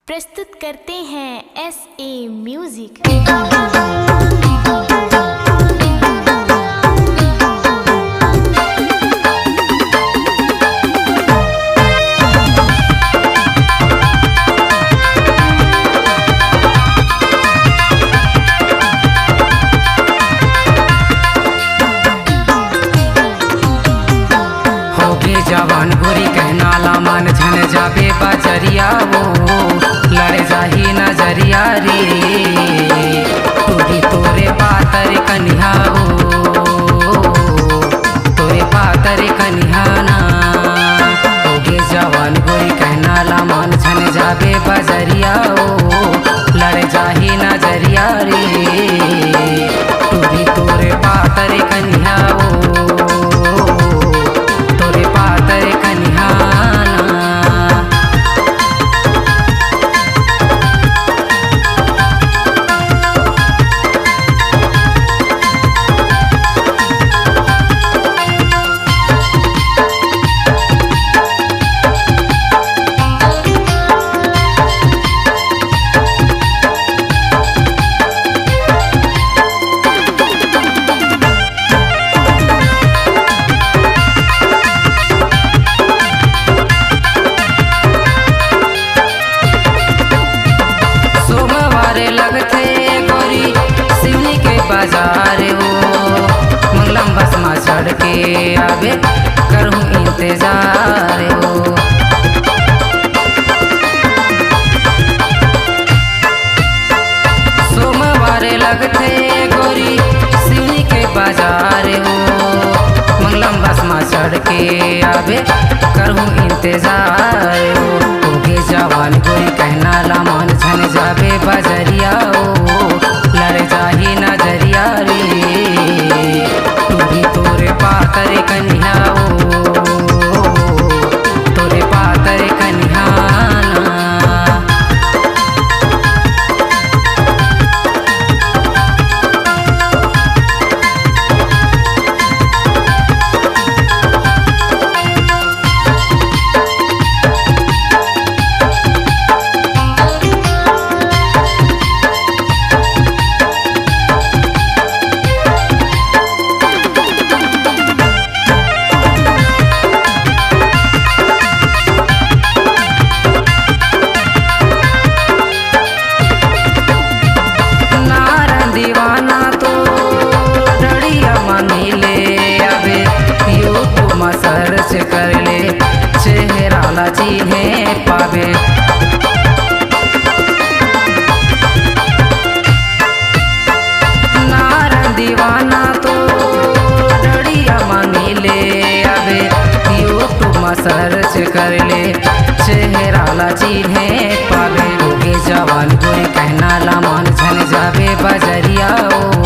प्रस्तुत करते हैं SA म्यूजिक। जवान गोरी कहना ला मन झन जाबे बजरिया वो लड़ जाही नजरिया रे तोरी तोरे पातर कन्या ओ तोरे पातर कन्या ना होगे जवान गोरी कहना ला मन झन जाबे बजरिया ओ लड़ जाही नजरिया रे तोरी तोरे पातर कन्या ओ बाजार हो मंगलम बस में चढ़ के आवे करूँ इंतजार हो सोमवार लगते गोरी सिवनी के बाजार हो मंगलम बस में चढ़ के आवे करूँ इंतजार हो होगे जवान गोरी कहना ला मन झन जाबे बजरिया हो लड़ जाही नजरिया रे तोरी तोरे पातर कन्या ओ तोरे पातर कन्या ना सर्च कर ले चेहरा ला चिन्हे पावे नारन दीवाना तो डड़िया मांगी ले आवे यूट्यूब में सर्च कर ले चेहरा ला चिन्हे पावे होगे जवान गोरी कहना ला मन झन जाबे बजरिया ओ